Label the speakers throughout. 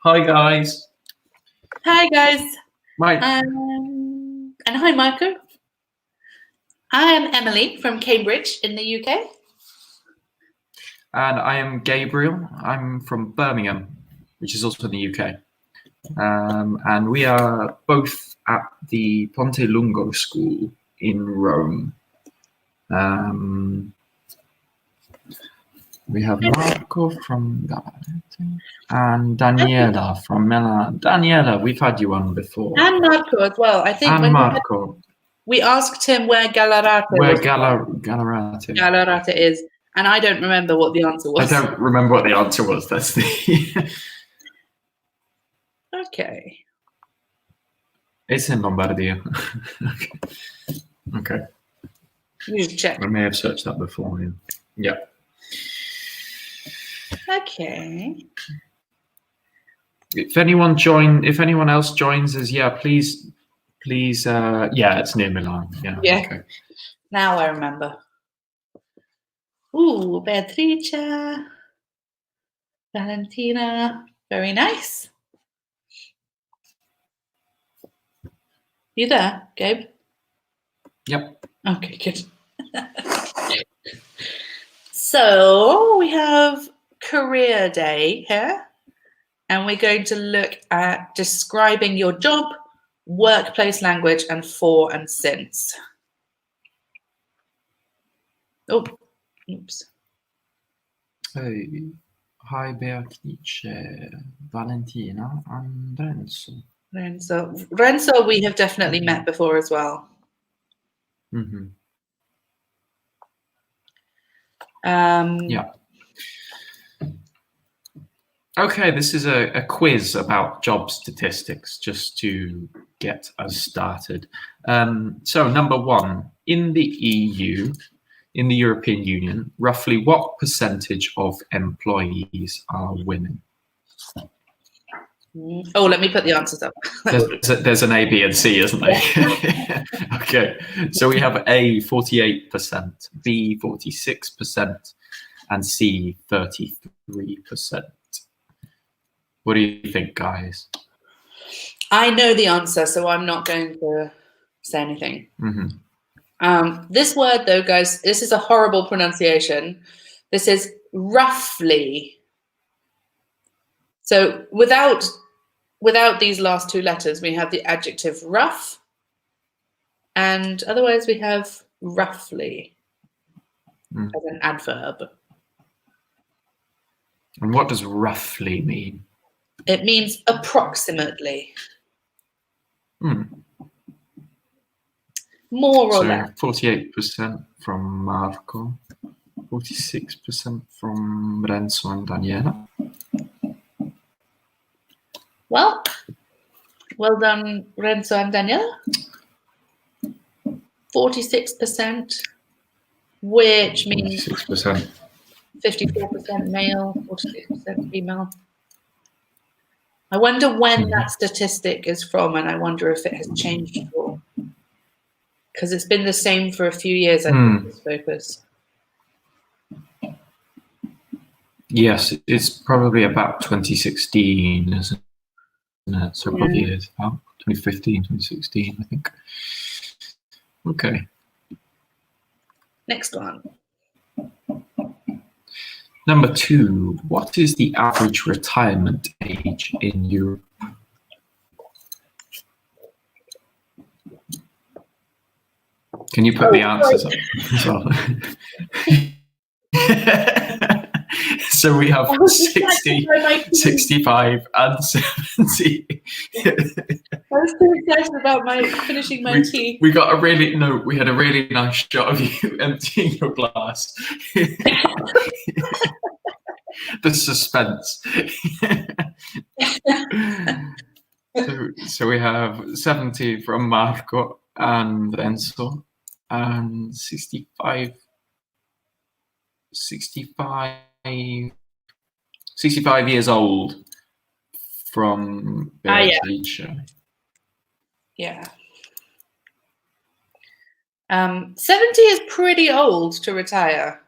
Speaker 1: Hi guys.
Speaker 2: Hi guys.
Speaker 1: Right.
Speaker 2: And hi Marco. I am Emily from Cambridge in the UK.
Speaker 1: And I am Gabriel. I'm from Birmingham, which is also in the UK. And we are both at the Ponte Lungo School in Rome. We have Marco from Gallarate and Daniela from Milan. Daniela, we've had you on before.
Speaker 2: And Marco as well. I think
Speaker 1: and Marco.
Speaker 2: We asked him where Gallarate is, and I don't remember what the answer was.
Speaker 1: I don't remember what the answer was. That's the...
Speaker 2: Okay.
Speaker 1: It's in Lombardia. Okay.
Speaker 2: You should check.
Speaker 1: I may have searched that before. Yeah.
Speaker 2: Okay.
Speaker 1: If anyone else joins us, yeah, please, yeah, it's near Milan. Yeah. Okay.
Speaker 2: Now I remember. Ooh, Beatrice, Valentina, very nice. You there, Gabe?
Speaker 1: Yep.
Speaker 2: Okay, good. So we have career day here, and we're going to look at describing your job, workplace language, and for and since. Oh, oops.
Speaker 1: Hey, hi Beatrice, Valentina, and Renzo.
Speaker 2: Renzo, we have definitely met before as well.
Speaker 1: Mm-hmm. Yeah. Okay, this is a quiz about job statistics, just to get us started. So number one, in the EU, in the European Union, roughly what percentage of employees are women?
Speaker 2: Oh, let me put the answers up.
Speaker 1: There's an A, B, and C, isn't there? Okay, so we have A, 48%, B, 46%, and C, 33%. What do you think, guys?
Speaker 2: I know the answer, so I'm not going to say anything.
Speaker 1: Mm-hmm.
Speaker 2: This word, though, guys, this is a horrible pronunciation. This is roughly. So without these last two letters, we have the adjective rough, and otherwise we have roughly as an adverb.
Speaker 1: And what does roughly mean?
Speaker 2: It means approximately. More or less.
Speaker 1: 48% from Marco, 46% from Renzo and Daniela.
Speaker 2: Well done, Renzo and Daniela. 46%, which means
Speaker 1: 46%.
Speaker 2: 54% male, 46% female. I wonder when that statistic is from, and I wonder if it has changed at all. Because it's been the same for a few years, I think, this focus.
Speaker 1: Yes, it's probably about 2016, isn't it? So probably is about 2015, 2016, I think. Okay.
Speaker 2: Next one.
Speaker 1: Number two, what is the average retirement age in Europe? Can you put the answers up as well? So we have 60, 65, and 70.
Speaker 2: I was too excited about finishing my tea.
Speaker 1: We had a really nice shot of you emptying your glass. The suspense. So we have 70 from Marco and Renzo, and 65 years old from Beatrice.
Speaker 2: Yeah. 70 is pretty old to retire.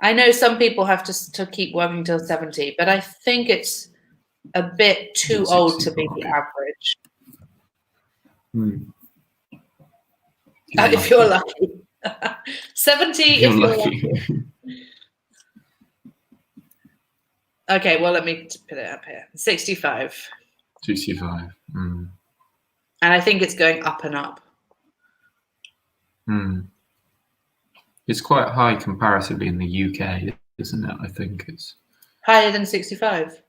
Speaker 2: I know some people have to keep working till 70, but I think it's a bit too old to be the average. If you're lucky. 70 if you're lucky. Okay, well, let me put it up here. 65.
Speaker 1: 65.
Speaker 2: And I think it's going up and up.
Speaker 1: It's quite high comparatively in the UK, isn't it? I think it's
Speaker 2: higher than 65.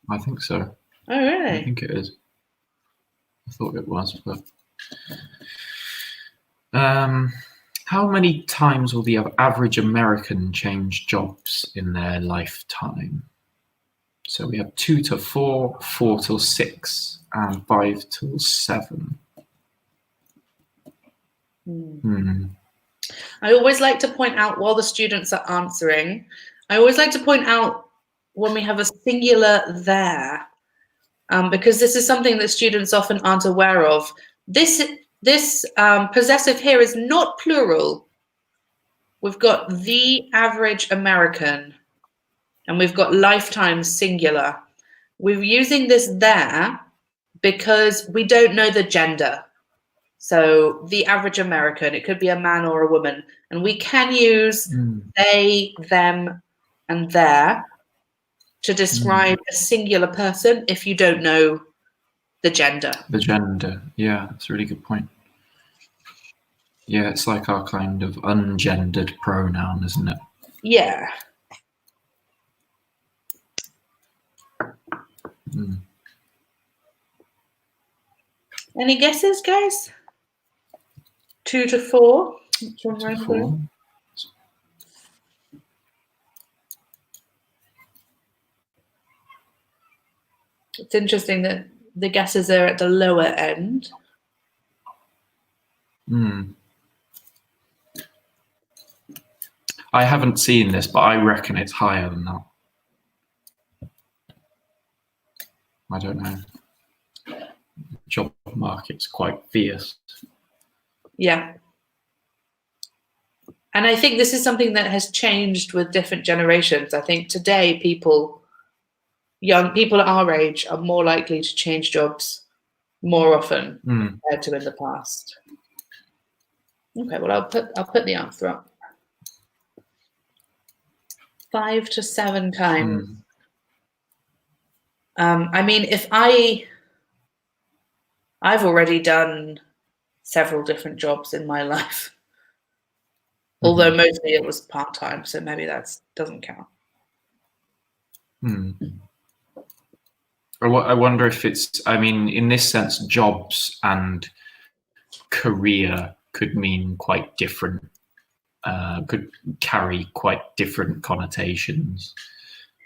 Speaker 1: I think so.
Speaker 2: Oh, really?
Speaker 1: I think it is. I thought it was, but how many times will the average American change jobs in their lifetime? So we have 2 to 4, 4 till 6, and 5 till 7.
Speaker 2: I always like to point out while the students are answering, I always like to point out when we have a singular there, because this is something that students often aren't aware of. This possessive here is not plural. We've got the average American, and we've got lifetime singular. We're using this there because we don't know the gender. So the average American, it could be a man or a woman. And we can use they, them, and their to describe a singular person if you don't know the gender.
Speaker 1: The gender, yeah, that's a really good point. Yeah, it's like our kind of ungendered pronoun, isn't it?
Speaker 2: Yeah. Any guesses, guys? 2 to 4.
Speaker 1: 2 to 4.
Speaker 2: It's interesting that the guesses are at the lower end.
Speaker 1: I haven't seen this, but I reckon it's higher than that. I don't know. Job market's quite fierce.
Speaker 2: Yeah. And I think this is something that has changed with different generations. I think today young people at our age are more likely to change jobs more often compared to in the past. Okay, well, I'll put the answer up. 5 to 7 times. I mean, if I've already done several different jobs in my life, although mostly it was part-time, so maybe that doesn't count.
Speaker 1: I wonder if it's, I mean, in this sense, jobs and career could mean quite different, could carry quite different connotations.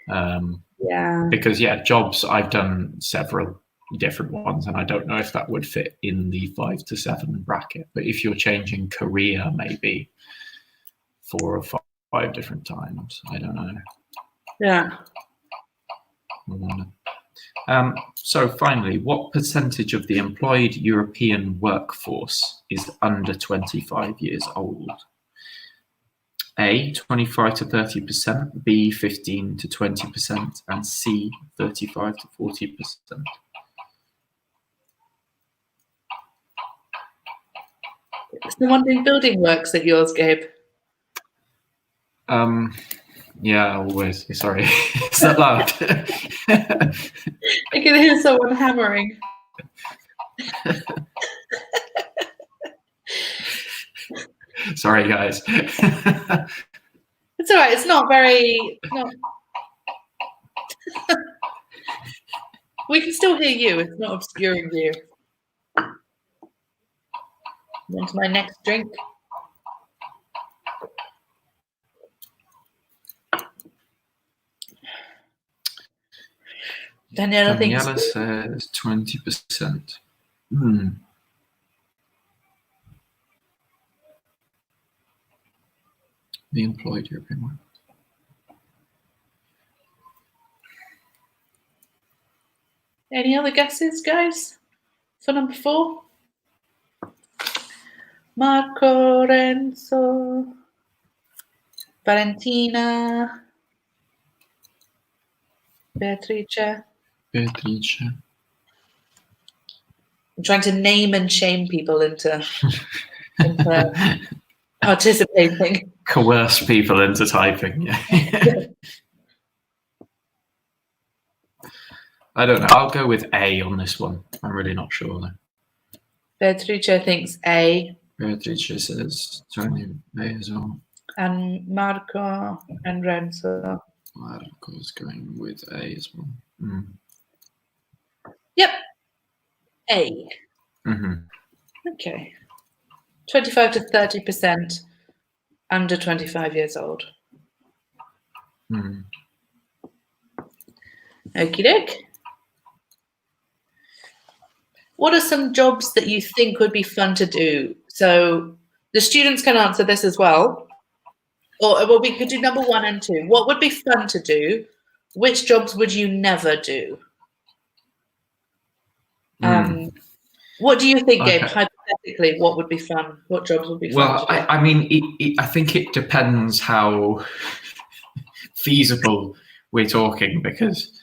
Speaker 2: Yeah.
Speaker 1: Because, jobs, I've done several different ones, and I don't know if that would fit in the 5 to 7 bracket. But if you're changing career, maybe 4 or 5 different times, I don't know.
Speaker 2: Yeah.
Speaker 1: I wonder. So finally, what percentage of the employed European workforce is under 25 years old? A, 25 to 30%, B, 15 to 20%, and C, 35 to 40%.
Speaker 2: Is the one doing building works at yours, Gabe?
Speaker 1: Yeah, always. Sorry, it's that loud.
Speaker 2: I can hear someone hammering.
Speaker 1: Sorry, guys.
Speaker 2: It's all right. It's not very. We can still hear you. It's not obscuring you. Want my next drink?
Speaker 1: Daniela says 20%. The employed European one.
Speaker 2: Any other guesses, guys, for number 4? Marco Renzo. Valentina. Beatrice.
Speaker 1: Beatrice.
Speaker 2: I'm trying to name and shame people into participating.
Speaker 1: Coerce people into typing. Yeah. I don't know. I'll go with A on this one. I'm really not sure though.
Speaker 2: Beatrice thinks A.
Speaker 1: Beatrice says Tony A as well.
Speaker 2: And Marco and Renzo.
Speaker 1: Marco's going with A as well. Mm.
Speaker 2: Yep. A.
Speaker 1: Mm-hmm.
Speaker 2: Okay. 25 to 30% under 25 years old.
Speaker 1: Mm.
Speaker 2: Okie doke. What are some jobs that you think would be fun to do? So the students can answer this as well. Or well, we could do number 1 and 2. What would be fun to do? Which jobs would you never do? What do you think, Gabe? Hypothetically, what would be fun? What jobs would be fun to do?
Speaker 1: Well, I mean, I think it depends how feasible we're talking, because...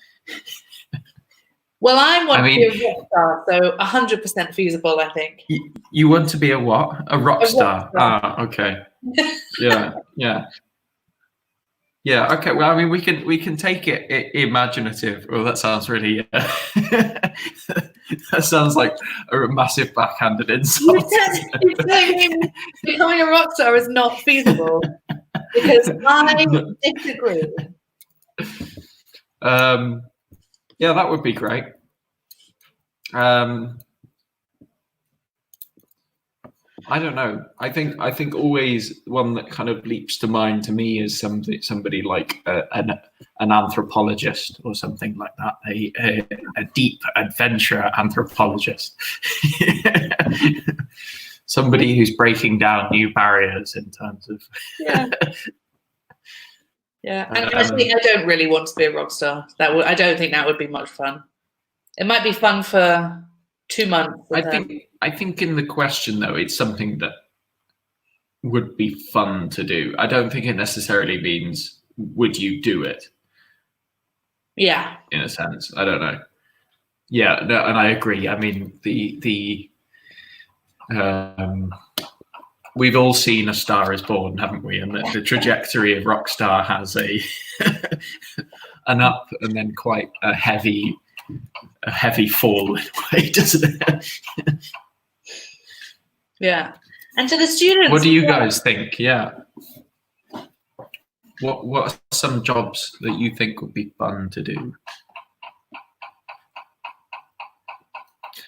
Speaker 2: Well, I want to be a rock star, so 100% feasible, I think.
Speaker 1: You want to be a what? A rock star? Ah, okay. Yeah. Yeah. Okay. Well, I mean, we can take it imaginative. Well, that sounds really. That sounds like a massive backhanded insult.
Speaker 2: You're saying becoming a rock star is not feasible, because I disagree.
Speaker 1: Yeah, that would be great. I don't know. I think always one that kind of leaps to mind to me is somebody like an anthropologist or something like that, a deep adventure anthropologist, somebody who's breaking down new barriers in terms of.
Speaker 2: Yeah, and honestly, I don't really want to be a rock star. I don't think that would be much fun. It might be fun for 2 months.
Speaker 1: I think in the question though, it's something that would be fun to do. I don't think it necessarily means would you do it.
Speaker 2: Yeah.
Speaker 1: In a sense, I don't know. Yeah, no, and I agree. I mean, we've all seen A Star Is Born, haven't we? And the trajectory of Rockstar has an up and then quite a heavy fall in a way, doesn't it?
Speaker 2: Yeah. And to the students,
Speaker 1: what do you guys think? Yeah. What are some jobs that you think would be fun to do?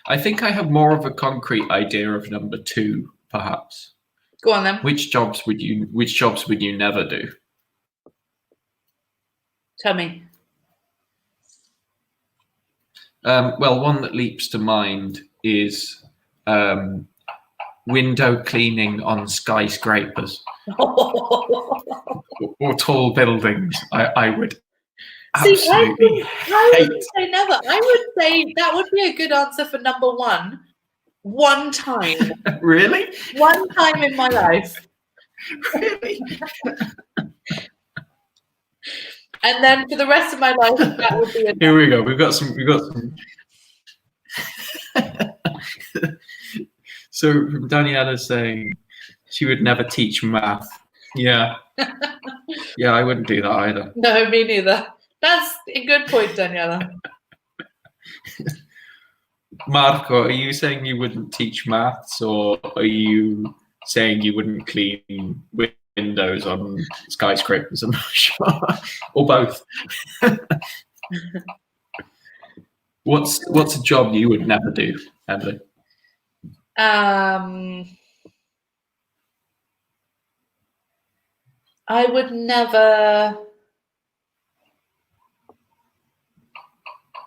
Speaker 1: I think I have more of a concrete idea of number 2, perhaps.
Speaker 2: Go on then.
Speaker 1: Which jobs would you never do?
Speaker 2: Tell me.
Speaker 1: Well, one that leaps to mind is window cleaning on skyscrapers or tall buildings. I would absolutely
Speaker 2: I would say never. I would say that would be a good answer for number 1. One time.
Speaker 1: Really?
Speaker 2: One time in my life.
Speaker 1: Really?
Speaker 2: And then for the rest of my life, that would be.
Speaker 1: Here we go. We've got some. So from Daniela saying she would never teach math. Yeah. Yeah, I wouldn't do that either.
Speaker 2: No, me neither. That's a good point, Daniela.
Speaker 1: Marco, are you saying you wouldn't teach maths, or are you saying you wouldn't clean windows on skyscrapers? I'm not sure. Or both. What's a job you would never do, Emily?
Speaker 2: I would never.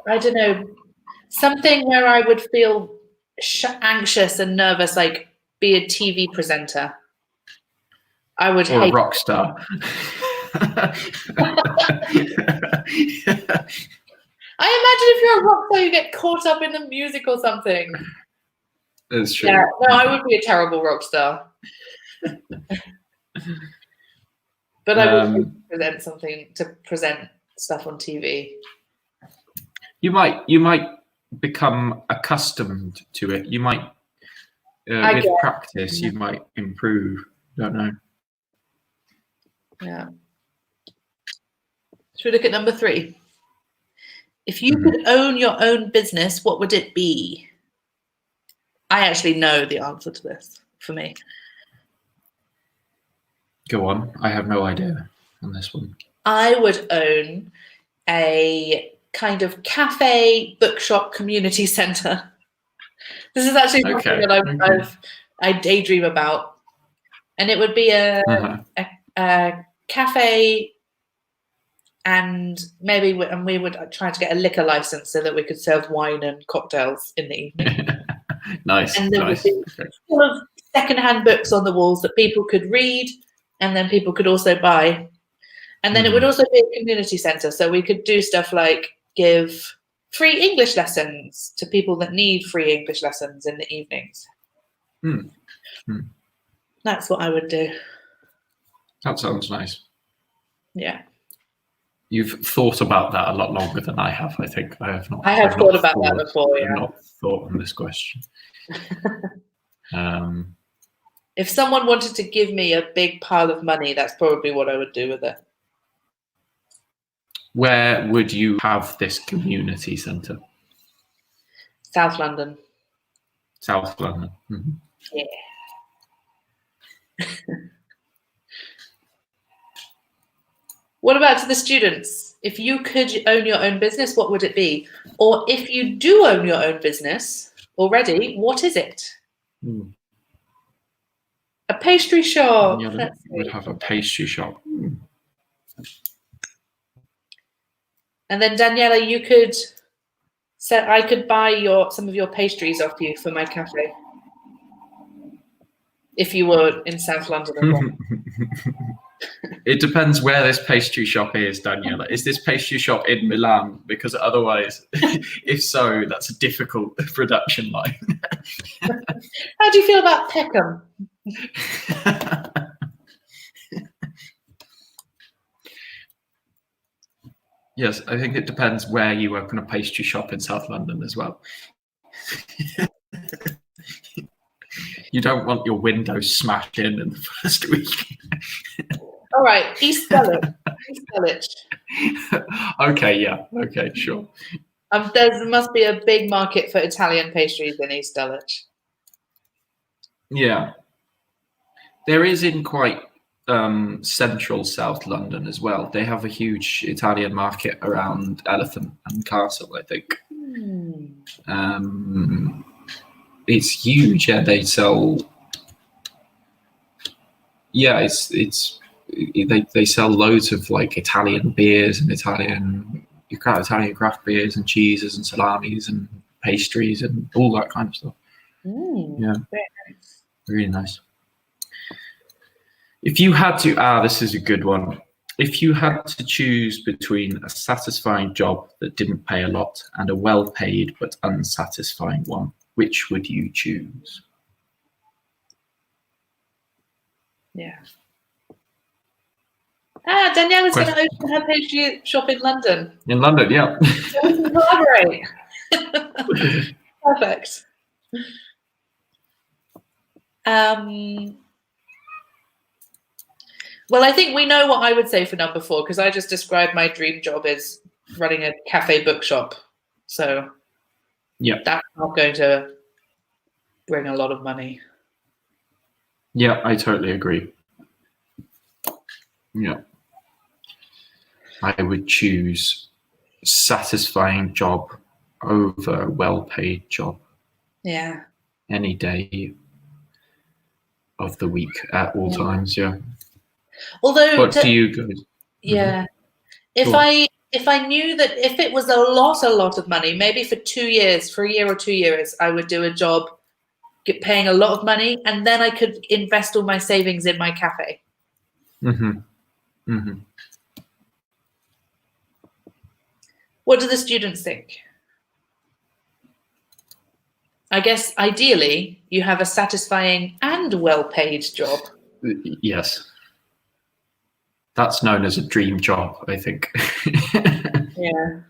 Speaker 2: I don't know. Something where I would feel anxious and nervous, like be a TV presenter. I would
Speaker 1: or
Speaker 2: hate
Speaker 1: a rock star.
Speaker 2: I imagine if you're a rock star, you get caught up in the music or something.
Speaker 1: That's true.
Speaker 2: Yeah, no, I would be a terrible rock star. But I would present stuff on TV.
Speaker 1: You might become accustomed to it. You might, with practice, you might improve. Don't know.
Speaker 2: Yeah. Should we look at number 3? If you could own your own business, what would it be? I actually know the answer to this for me.
Speaker 1: Go on. I have no idea on this one.
Speaker 2: I would own a kind of cafe, bookshop, community centre. This is actually something that I daydream about, and it would be a cafe, and we would try to get a liquor license so that we could serve wine and cocktails in the evening.
Speaker 1: Nice.
Speaker 2: And there would be full of secondhand books on the walls that people could read, and then people could also buy. And then it would also be a community centre, so we could do stuff like give free English lessons to people that need free English lessons in the evenings. That's what I would do.
Speaker 1: That sounds nice.
Speaker 2: Yeah.
Speaker 1: You've thought about that a lot longer than I have, I think. I have not.
Speaker 2: I have thought about that before, yeah.
Speaker 1: I've not thought on this question.
Speaker 2: If someone wanted to give me a big pile of money, that's probably what I would do with it.
Speaker 1: Where would you have this community centre?
Speaker 2: South London.
Speaker 1: South London.
Speaker 2: Yeah. What about to the students? If you could own your own business, what would it be? Or if you do own your own business already, what is it? A pastry shop.
Speaker 1: Yeah, would have a pastry shop.
Speaker 2: And then Daniela, you could I could buy some of your pastries off you for my cafe. If you were in South London as well.
Speaker 1: It depends where this pastry shop is, Daniela. Is this pastry shop in Milan? Because otherwise, if so, that's a difficult production line.
Speaker 2: How do you feel about Peckham?
Speaker 1: Yes, I think it depends where you open a pastry shop in South London as well. You don't want your windows smashed in the first week.
Speaker 2: All right, East Dulwich. East Dulwich.
Speaker 1: Okay, yeah. Okay, sure.
Speaker 2: There must be a big market for Italian pastries in East Dulwich.
Speaker 1: Yeah. There is in quite central South London as well. They have a huge Italian market around Elephant and Castle, I think. It's huge. Yeah, they sell. Yeah, they sell loads of like Italian beers and Italian craft beers and cheeses and salamis and pastries and all that kind of stuff. Yeah,
Speaker 2: very nice.
Speaker 1: Really nice. If you had to, this is a good one. If you had to choose between a satisfying job that didn't pay a lot and a well-paid but unsatisfying one, which would you choose?
Speaker 2: Yeah. Daniela's going to open her pastry shop in London.
Speaker 1: In London, yeah.
Speaker 2: So we can collaborate. Perfect. Well, I think we know what I would say for number 4, because I just described my dream job as running a cafe bookshop. So
Speaker 1: yeah,
Speaker 2: that's not going to bring a lot of money.
Speaker 1: Yeah, I totally agree. Yeah. I would choose satisfying job over well-paid job.
Speaker 2: Yeah.
Speaker 1: Any day of the week at all times, yeah.
Speaker 2: Although,
Speaker 1: what do you guys?
Speaker 2: Yeah, if I knew that if it was a lot of money, maybe for a year or 2 years, I would do a job paying a lot of money, and then I could invest all my savings in my cafe. What do the students think? I guess ideally you have a satisfying and well-paid job.
Speaker 1: Yes. That's known as a dream job, I think.
Speaker 2: Yeah.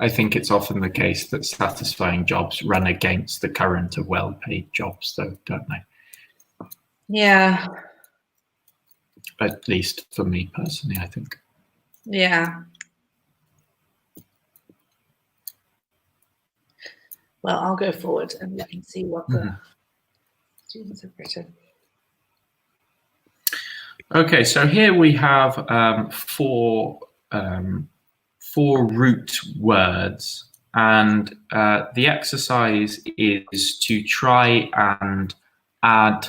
Speaker 1: I think it's often the case that satisfying jobs run against the current of well-paid jobs, though, don't they?
Speaker 2: Yeah.
Speaker 1: At least for me personally, I think.
Speaker 2: Yeah. Well, I'll go forward and we can see what the students have written.
Speaker 1: Okay, so here we have four root words, and the exercise is to try and add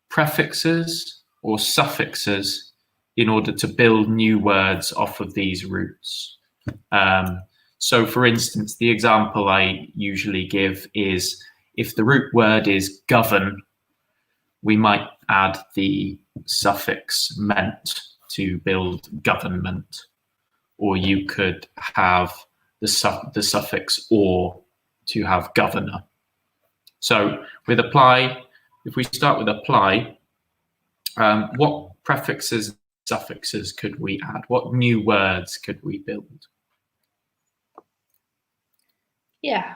Speaker 1: prefixes or suffixes in order to build new words off of these roots. So, for instance, the example I usually give is if the root word is govern, we might add the suffix ment to build government, or you could have the suffix or to have governor. So with apply, if we start with apply, what prefixes, suffixes could we add? What new words could we build?
Speaker 2: Yeah.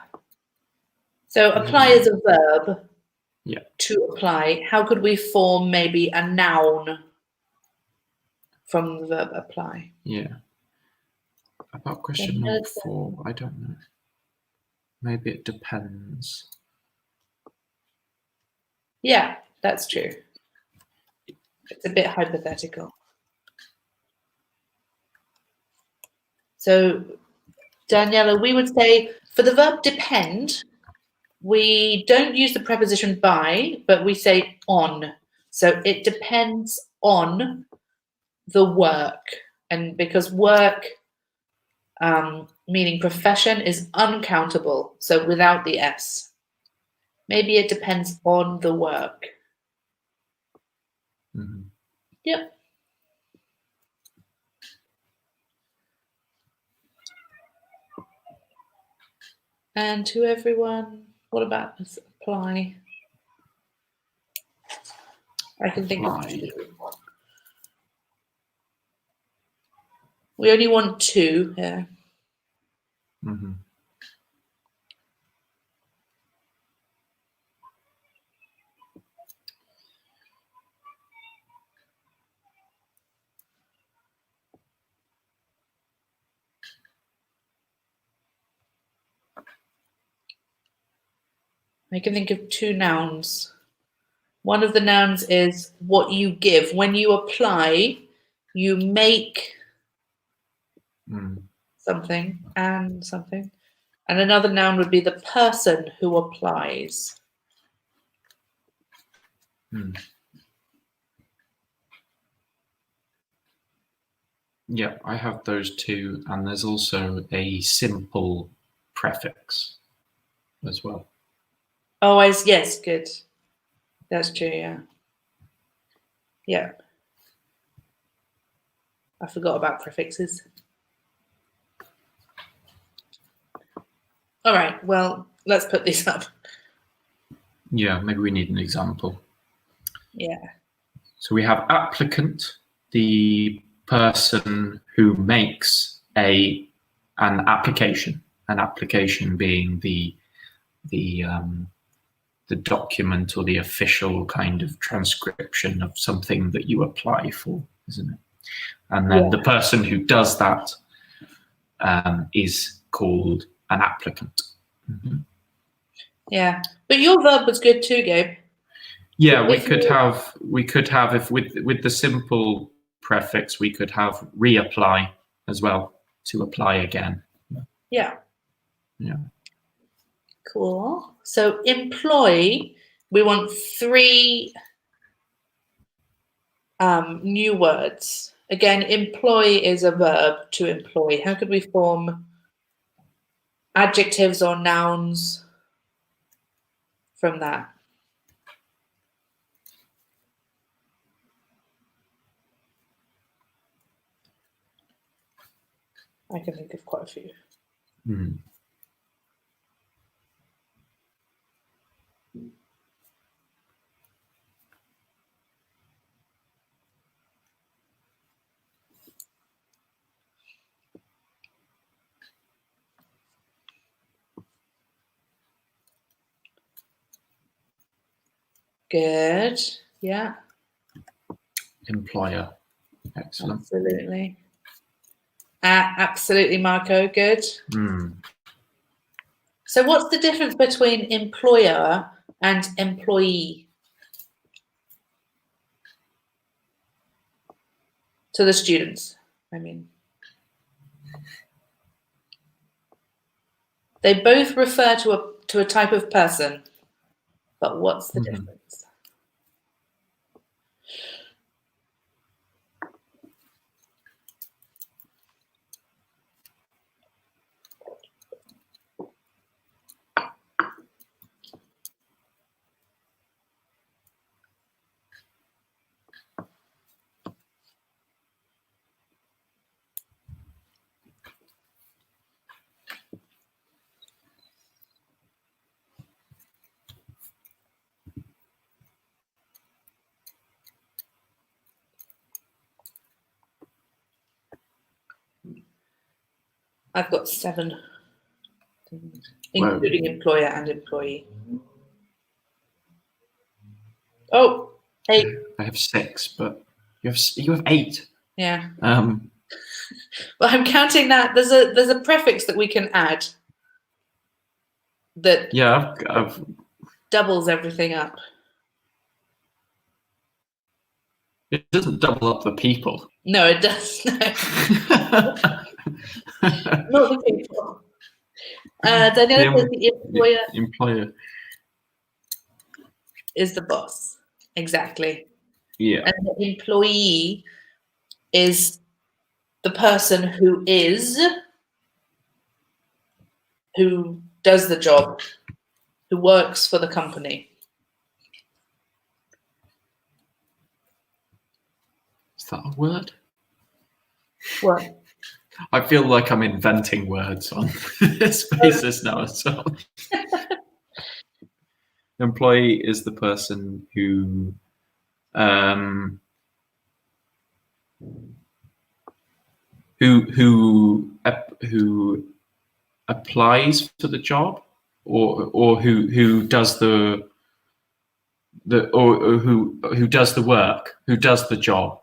Speaker 2: So apply is a verb.
Speaker 1: Yeah.
Speaker 2: To apply. How could we form maybe a noun from the verb apply?
Speaker 1: Yeah. About question number 4, I don't know. Maybe it depends.
Speaker 2: Yeah, that's true. It's a bit hypothetical. So, Daniela, we would say for the verb depend, we don't use the preposition by, but we say on. So it depends on the work. And because work, meaning profession, is uncountable, so without the S. Maybe it depends on the work.
Speaker 1: Mm-hmm.
Speaker 2: Yep. And to everyone, what about this apply? I can think of 2. We only want 2 here.
Speaker 1: Mm-hmm.
Speaker 2: I can think of 2 nouns. One of the nouns is what you give. When you apply, you make something and something. And another noun would be the person who applies.
Speaker 1: Yeah, I have those 2, and there's also a simple prefix as well.
Speaker 2: Oh, yes, good. That's true, yeah. Yeah. I forgot about prefixes. All right, well, let's put this up.
Speaker 1: Yeah, maybe we need an example.
Speaker 2: Yeah.
Speaker 1: So we have applicant, the person who makes an application. An application being the document or the official kind of transcription of something that you apply for, isn't it? And then the person who does that is called an applicant. Mm-hmm.
Speaker 2: Yeah, but your verb was good too, Gabe.
Speaker 1: Yeah, we could have if with the simple prefix we could have reapply as well, to apply again.
Speaker 2: Yeah.
Speaker 1: Yeah.
Speaker 2: Cool. So employ, we want 3 new words. Again, employ is a verb, to employ. How could we form adjectives or nouns from that? I can think of quite a few. Good. Yeah.
Speaker 1: Employer. Excellent.
Speaker 2: Absolutely. Absolutely, Marco. Good. So what's the difference between employer and employee? To the students, I mean. They both refer to a type of person, but what's the difference? I've got 7 things, including employer and employee. Oh, 8.
Speaker 1: I have 6, but you have 8.
Speaker 2: Yeah.
Speaker 1: Well,
Speaker 2: I'm counting that. There's a prefix that we can add that
Speaker 1: I've
Speaker 2: doubles everything up.
Speaker 1: It doesn't double up the people.
Speaker 2: No, it does. No. Not the people. Daniela says the
Speaker 1: employer
Speaker 2: is the boss. Exactly.
Speaker 1: Yeah.
Speaker 2: And the employee is the person who does the job, who works for the company.
Speaker 1: Is that a word?
Speaker 2: What?
Speaker 1: I feel like I'm inventing words on this basis now. So, employee is the person who applies for the job, or who does the or who does the work, who does the job.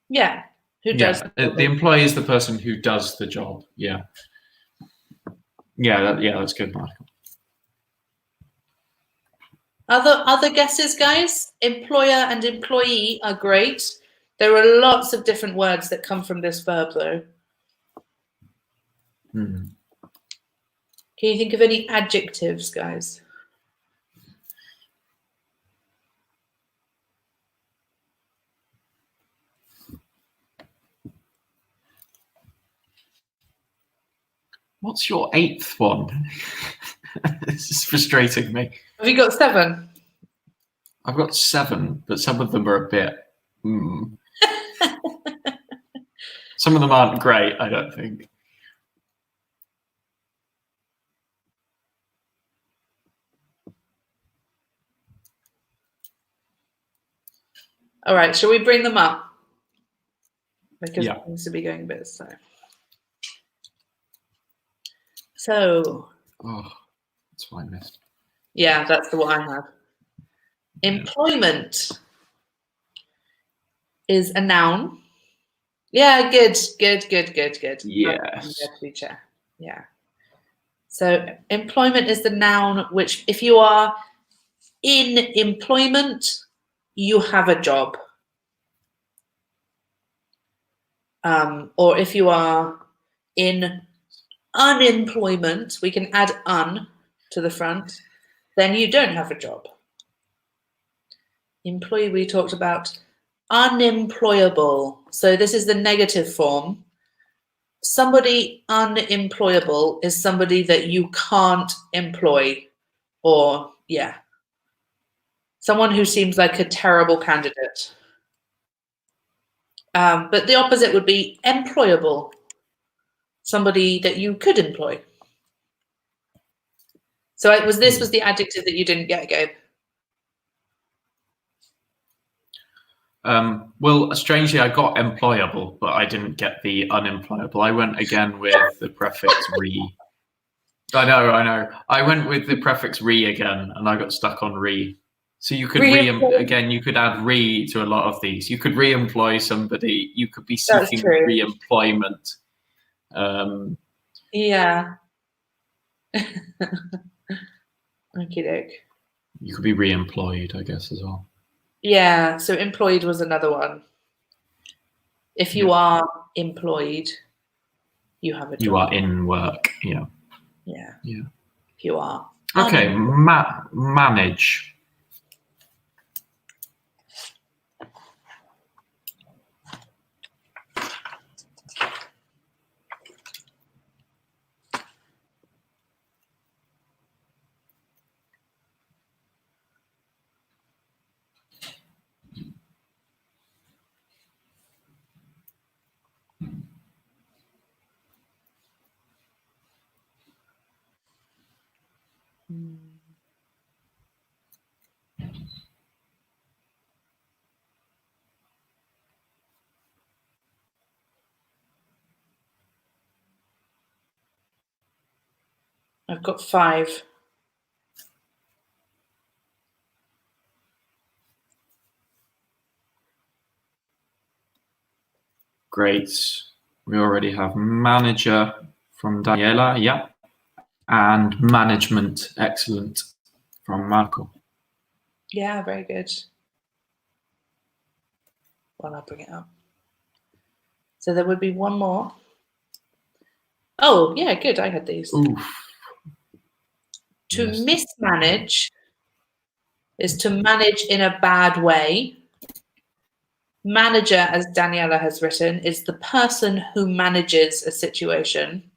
Speaker 2: Yeah. Who does
Speaker 1: the employee is the person who does the job. Yeah. That's good, Michael.
Speaker 2: Other guesses, guys? Employer and employee are great. There are lots of different words that come from this verb, though. Can you think of any adjectives, guys?
Speaker 1: What's your 8th one? This is frustrating me.
Speaker 2: Have you got 7?
Speaker 1: I've got 7, but some of them are a bit. Some of them aren't great, I don't think.
Speaker 2: All right, shall we bring them up? Because it seems to be going a bit slow. So.
Speaker 1: Oh, that's what I missed.
Speaker 2: Yeah, that's the one I have. Employment is a noun. Yeah, good.
Speaker 1: Yes.
Speaker 2: Yeah. So employment is the noun which, if you are in employment, you have a job. Or if you are in unemployment, we can add un to the front, then you don't have a job. Employee, we talked about. Unemployable. So this is the negative form. Somebody unemployable is somebody that you can't employ, or someone who seems like a terrible candidate. But the opposite would be employable, somebody that you could employ. So this was the adjective that you didn't get, Gabe?
Speaker 1: Well, strangely, I got employable, but I didn't get the unemployable. I went again with the prefix re. I know. I went with the prefix re again, and I got stuck on re. So you could you could add re to a lot of these. You could re-employ somebody. You could be seeking re-employment.
Speaker 2: Yeah. Okie doke.
Speaker 1: You could be re-employed, I guess, as well.
Speaker 2: Yeah, so employed was another one. If you are employed, you have a job.
Speaker 1: You are in work, yeah.
Speaker 2: Yeah.
Speaker 1: Yeah.
Speaker 2: If you are.
Speaker 1: Okay, manage.
Speaker 2: I've got 5.
Speaker 1: Great. We already have manager from Daniela, yeah. And management, excellent, from Marco.
Speaker 2: Yeah, very good. Well, I'll bring it up. So there would be one more. Oh, yeah, good. I had these.
Speaker 1: Oof.
Speaker 2: To mismanage is to manage in a bad way. Manager, as Daniela has written, is the person who manages a situation.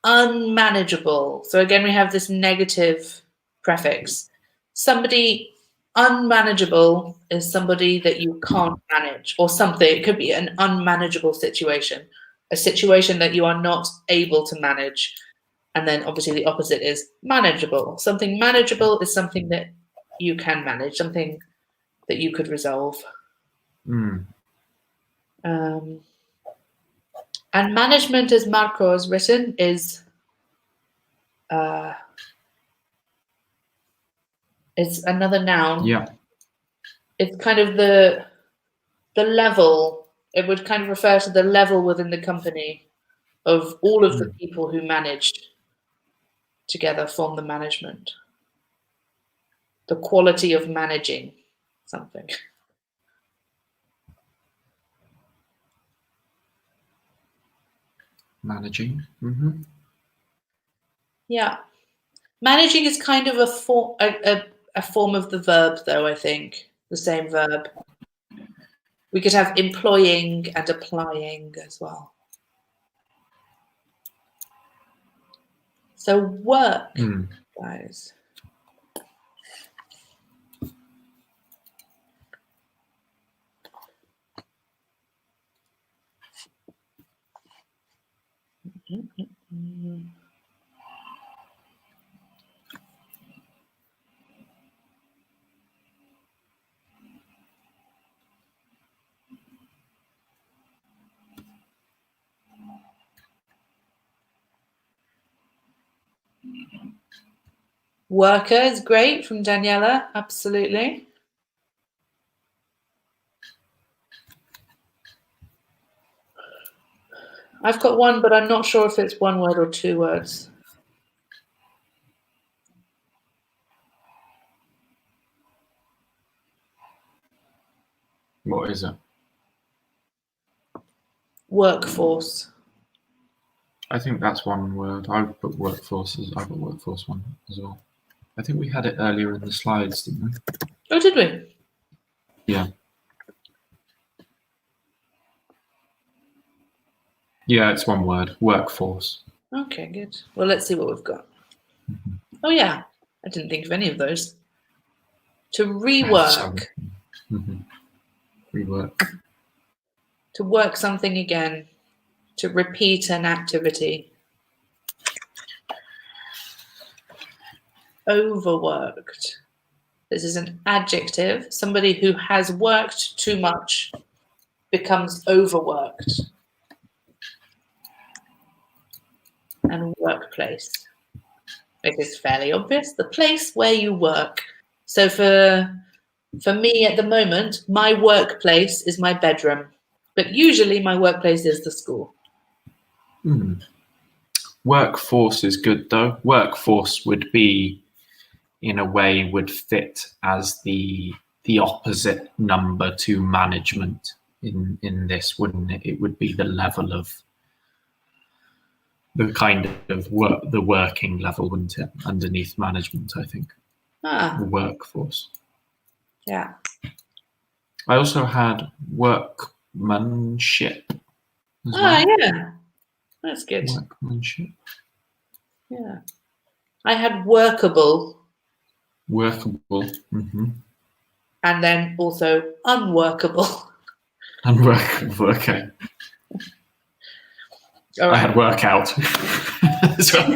Speaker 2: Unmanageable. So again, we have this negative prefix. Somebody unmanageable is somebody that you can't manage, or something. It could be an unmanageable situation, a situation that you are not able to manage. And then obviously the opposite is manageable. Something manageable is something that you can manage, something that you could resolve. And management, as Marco has written, is it's another noun.
Speaker 1: Yeah.
Speaker 2: It's kind of the level. It would kind of refer to the level within the company of all of the people who managed together form the management. The quality of managing something.
Speaker 1: Managing.
Speaker 2: Yeah. Managing is kind of a form of the verb, though, I think. The same verb. We could have employing and applying as well. So work, guys. Worker is great from Daniela, absolutely. I've got one, but I'm not sure if it's one word or 2 words.
Speaker 1: What is it?
Speaker 2: Workforce.
Speaker 1: I think that's one word. I've got workforce one as well. I think we had it earlier in the slides, didn't we?
Speaker 2: Oh, did we?
Speaker 1: Yeah. Yeah, it's one word. Workforce.
Speaker 2: Okay, good. Well, let's see what we've got. Oh, yeah. I didn't think of any of those. To rework.
Speaker 1: Rework.
Speaker 2: To work something again. To repeat an activity. overworked. This is an adjective. Somebody who has worked too much becomes overworked. And workplace. It is fairly obvious. The place where you work. So for me at the moment, my workplace is my bedroom. But usually my workplace is the school.
Speaker 1: Workforce is good though. Workforce would be, in a way, would fit as the opposite number to management in this, wouldn't it? It would be the level of the kind of work, the working level, wouldn't it? Underneath management, I think. The workforce.
Speaker 2: Yeah.
Speaker 1: I also had workmanship as well.
Speaker 2: Yeah. That's good.
Speaker 1: Workmanship.
Speaker 2: Yeah. I had workable.
Speaker 1: Workable.
Speaker 2: And then also unworkable.
Speaker 1: Unworkable, okay.
Speaker 2: All right.
Speaker 1: I had workout as well.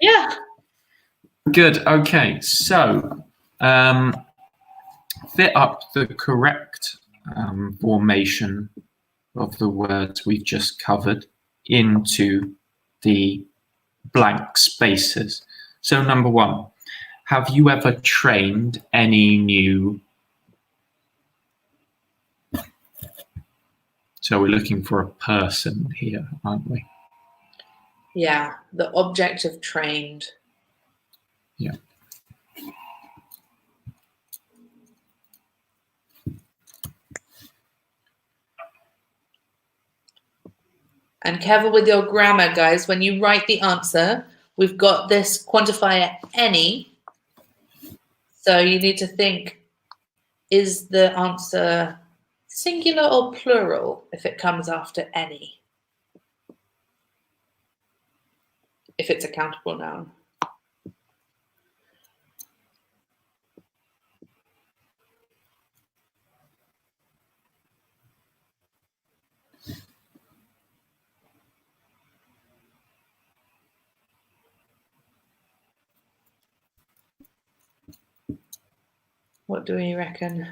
Speaker 2: Yeah.
Speaker 1: Good, okay. So, fit up the correct formation of the words we've just covered into the blank spaces. So number 1, have you ever trained any new? So we're looking for a person here, aren't we?
Speaker 2: Yeah, the object of trained.
Speaker 1: Yeah.
Speaker 2: And careful with your grammar, guys. When you write the answer, we've got this quantifier any. So you need to think, is the answer singular or plural if it comes after any? If it's a countable noun. What do we reckon?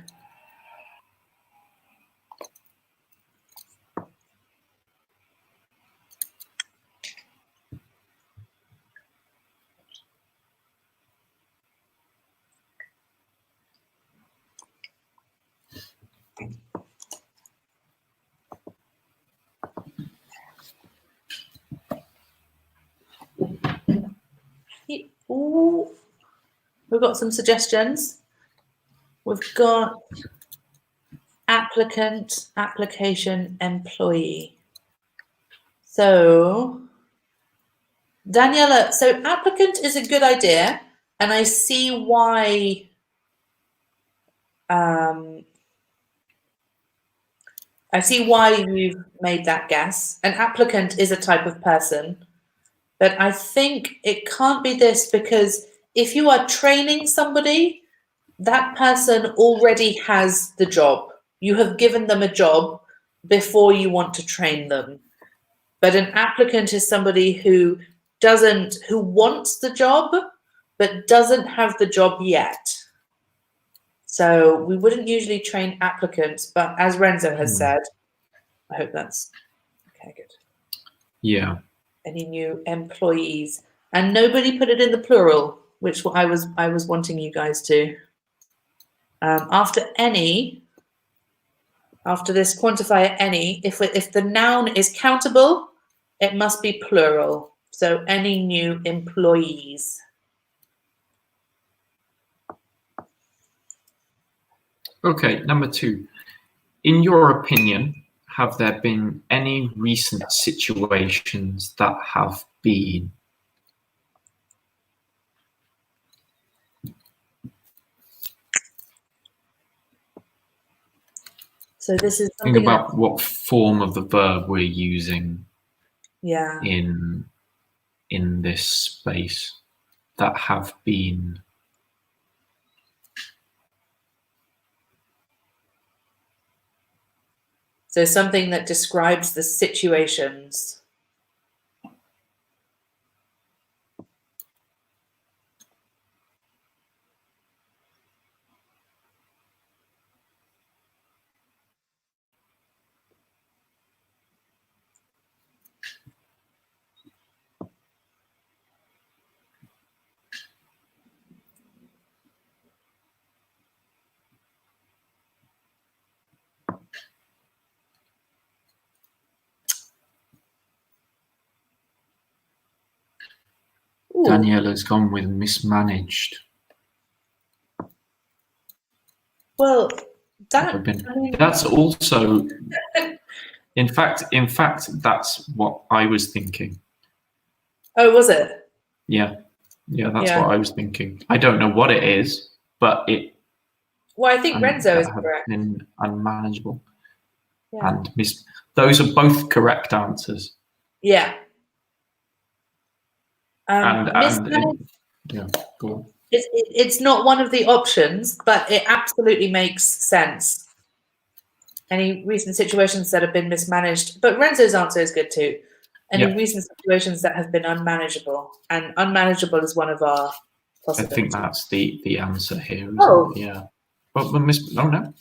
Speaker 2: Ooh, we've got some suggestions. We've got applicant, application, employee. So, Daniela, so applicant is a good idea, and I see why. I see why you've made that guess. An applicant is a type of person, but I think it can't be this because if you are training somebody, that person already has the job. You have given them a job before you want to train them. But an applicant is somebody who wants the job, but doesn't have the job yet. So we wouldn't usually train applicants, but as Renzo has said, I hope that's okay, good.
Speaker 1: Yeah.
Speaker 2: Any new employees? And nobody put it in the plural, which I was wanting you guys to. After any, after this quantifier any, if the noun is countable, it must be plural. So any new employees.
Speaker 1: Okay, number 2. In your opinion, have there been any recent situations that have been?
Speaker 2: So this is
Speaker 1: think about what form of the verb we're using.
Speaker 2: Yeah.
Speaker 1: In this space that have been.
Speaker 2: So something that describes the situations. Ooh,
Speaker 1: Daniela's gone with mismanaged.
Speaker 2: well, that
Speaker 1: That's also, in fact, that's what I was thinking.
Speaker 2: Oh, was it?
Speaker 1: Yeah, that's what I was thinking. I don't know what it is, but it.
Speaker 2: Well, I think Renzo is
Speaker 1: have
Speaker 2: correct.
Speaker 1: been unmanageable.
Speaker 2: Yeah.
Speaker 1: And those are both correct answers.
Speaker 2: Yeah.
Speaker 1: Yeah, go on.
Speaker 2: It's not one of the options, but it absolutely makes sense. Any recent situations that have been mismanaged, but Renzo's answer is good too. Any recent situations that have been unmanageable, and unmanageable is one of our possibilities.
Speaker 1: I think that's the answer here.
Speaker 2: Oh,
Speaker 1: yeah. But no.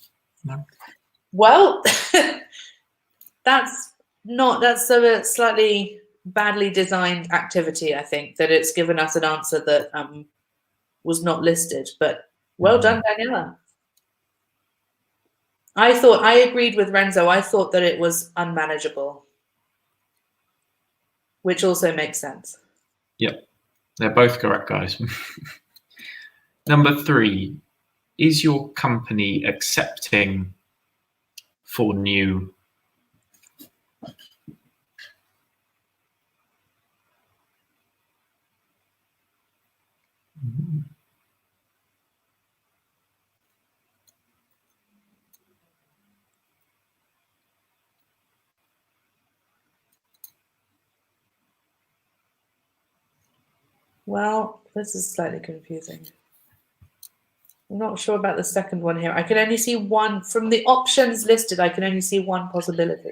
Speaker 2: Well, that's a slightly badly designed activity. I think that it's given us an answer that was not listed. But well done, Daniela. I agreed with Renzo. I thought that it was unmanageable, which also makes sense.
Speaker 1: Yep, they're both correct, guys. Number 3, is your company accepting for new?
Speaker 2: Well, this is slightly confusing. I'm not sure about the second one here. I can only see one from the options listed. I can only see one possibility,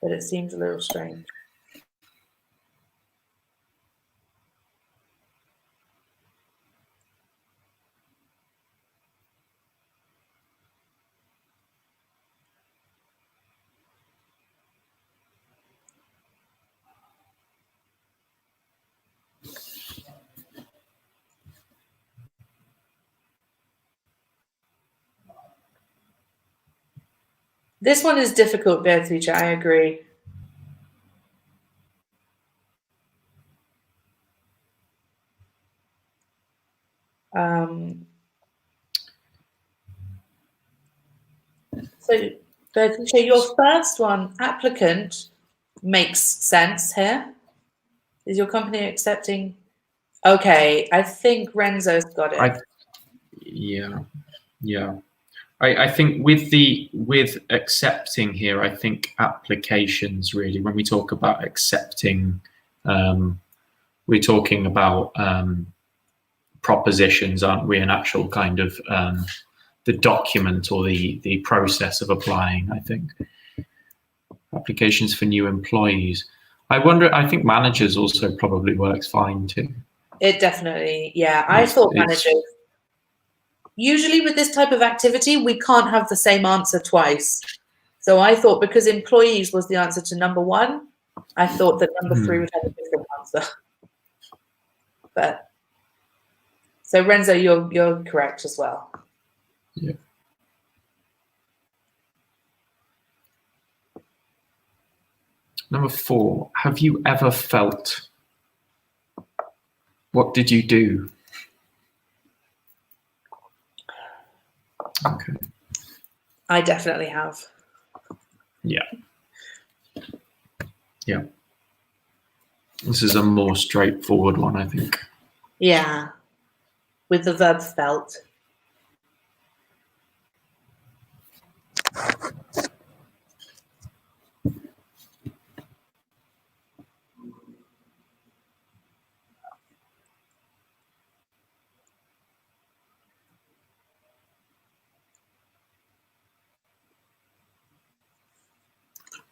Speaker 2: but it seems a little strange. This one is difficult, Beatrice. I agree. So, Beatrice, your first one, applicant, makes sense here. Is your company accepting? Okay, I think Renzo's got it.
Speaker 1: Yeah. I think with accepting here, I think applications really. When we talk about accepting, we're talking about propositions, aren't we? An actual kind of the document or the process of applying. I think applications for new employees. I think managers also probably works fine too.
Speaker 2: It definitely, yeah. I thought managers. Usually with this type of activity, we can't have the same answer twice. So I thought because employees was the answer to number 1, I thought that number 3 would have a different answer. But so Renzo, you're correct as well.
Speaker 1: Yeah. Number 4, have you ever felt? What did you do? Okay.
Speaker 2: I definitely have.
Speaker 1: Yeah. This is a more straightforward one, I think.
Speaker 2: Yeah. With the verb felt.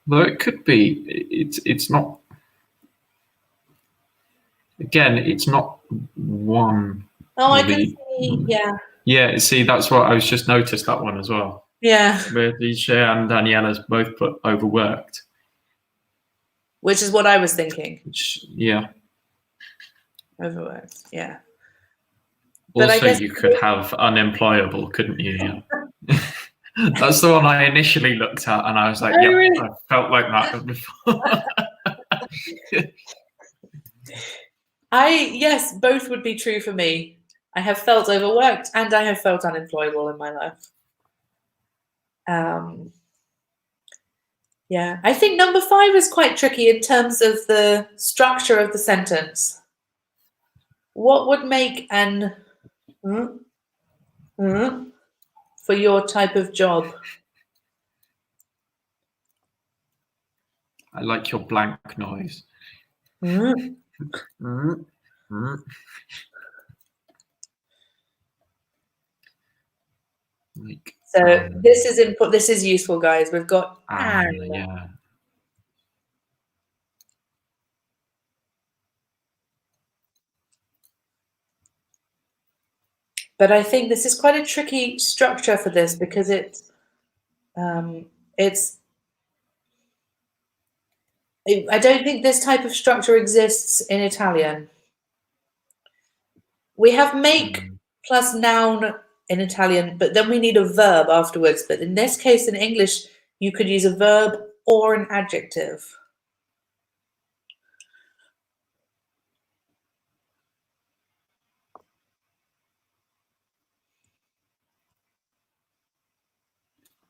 Speaker 1: Though it could be, it's not. Again, it's not one.
Speaker 2: Oh, I can see. Yeah.
Speaker 1: Yeah. See, that's what I was just noticed that one as well.
Speaker 2: Yeah.
Speaker 1: Where Beatrice and Daniela's both put overworked.
Speaker 2: Which is what I was thinking.
Speaker 1: Yeah.
Speaker 2: Overworked. Yeah.
Speaker 1: But also, you could have unemployable, couldn't you? Yeah. That's the one I initially looked at, and I was like, "Yeah, really? I felt like that before."
Speaker 2: Yes, both would be true for me. I have felt overworked and I have felt unemployable in my life. Yeah, I think number 5 is quite tricky in terms of the structure of the sentence. What would make an for your type of job?
Speaker 1: I like your blank noise. Like,
Speaker 2: so this is input. This is useful, guys. We've got
Speaker 1: yeah.
Speaker 2: But I think this is quite a tricky structure for this because it's. I don't think this type of structure exists in Italian. We have make plus noun in Italian, but then we need a verb afterwards. But in this case, in English, you could use a verb or an adjective.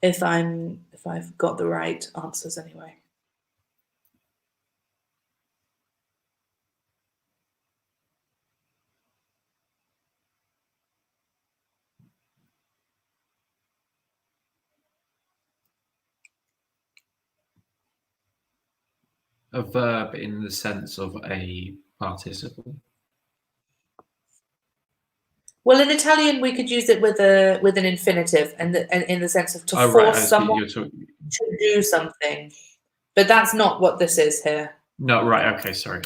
Speaker 2: If I've got the right answers anyway.
Speaker 1: A verb in the sense of a participle.
Speaker 2: Well, in Italian, we could use it with an infinitive, and in the sense of to force someone to do something. But that's not what this is here.
Speaker 1: No, right. Okay, sorry.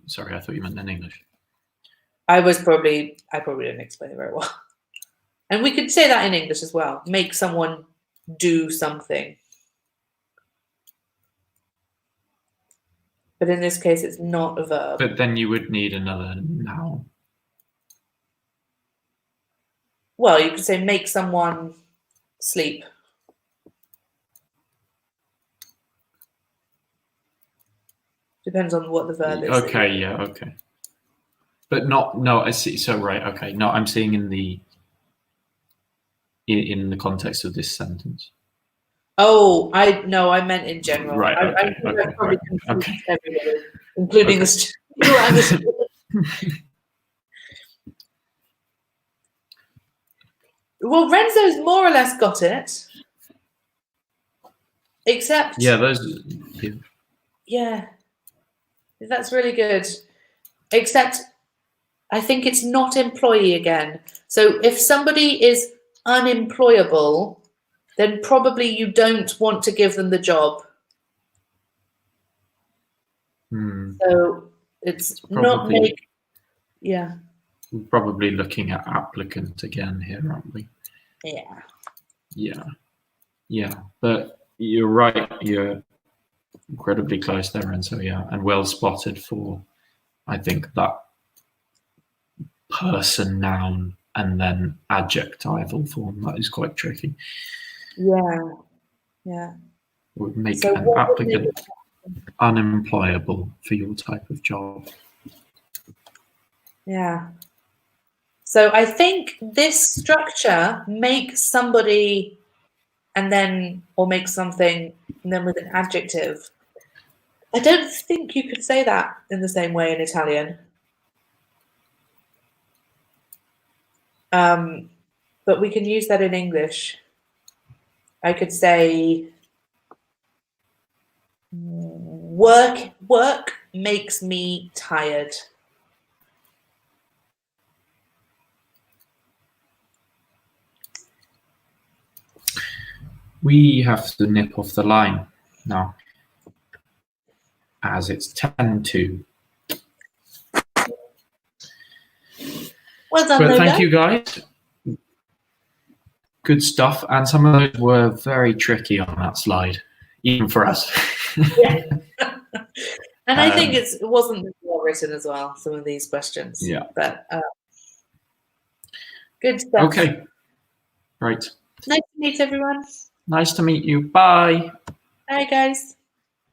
Speaker 1: Sorry, I thought you meant in English.
Speaker 2: I probably didn't explain it very well. And we could say that in English as well. Make someone do something. But in this case, it's not a verb.
Speaker 1: But then you would need another noun.
Speaker 2: Well, you could say make someone sleep. Depends on what the verb is.
Speaker 1: Okay, yeah, okay. But no, I see. So right, okay. No, I'm seeing in the context of this sentence.
Speaker 2: Oh, I meant in general.
Speaker 1: Right. Okay.
Speaker 2: I probably confused everybody, including the students. Well, Renzo's more or less got it, except yeah, that's really good. Except I think it's not employee again. So if somebody is unemployable, then probably you don't want to give them the job. So it's not make. Yeah.
Speaker 1: We're probably looking at applicant again here, aren't we?
Speaker 2: Yeah.
Speaker 1: Yeah. But you're right. You're incredibly close there, and so yeah, and well spotted for, I think, that person, noun, and then adjectival form. That is quite tricky.
Speaker 2: Yeah.
Speaker 1: Would make an applicant unemployable for your type of job.
Speaker 2: Yeah. So I think this structure makes somebody or make something and then with an adjective. I don't think you could say that in the same way in Italian. But we can use that in English. I could say work makes me tired.
Speaker 1: We have to nip off the line now, as it's 10:02.
Speaker 2: Well done,
Speaker 1: but thank you, guys. Good stuff. And some of those were very tricky on that slide, even for us.
Speaker 2: Yeah. And I think it wasn't well written as well, some of these questions.
Speaker 1: Yeah.
Speaker 2: But good stuff.
Speaker 1: Okay. Right.
Speaker 2: Nice to meet everyone.
Speaker 1: Nice to meet you. Bye.
Speaker 2: Bye, guys.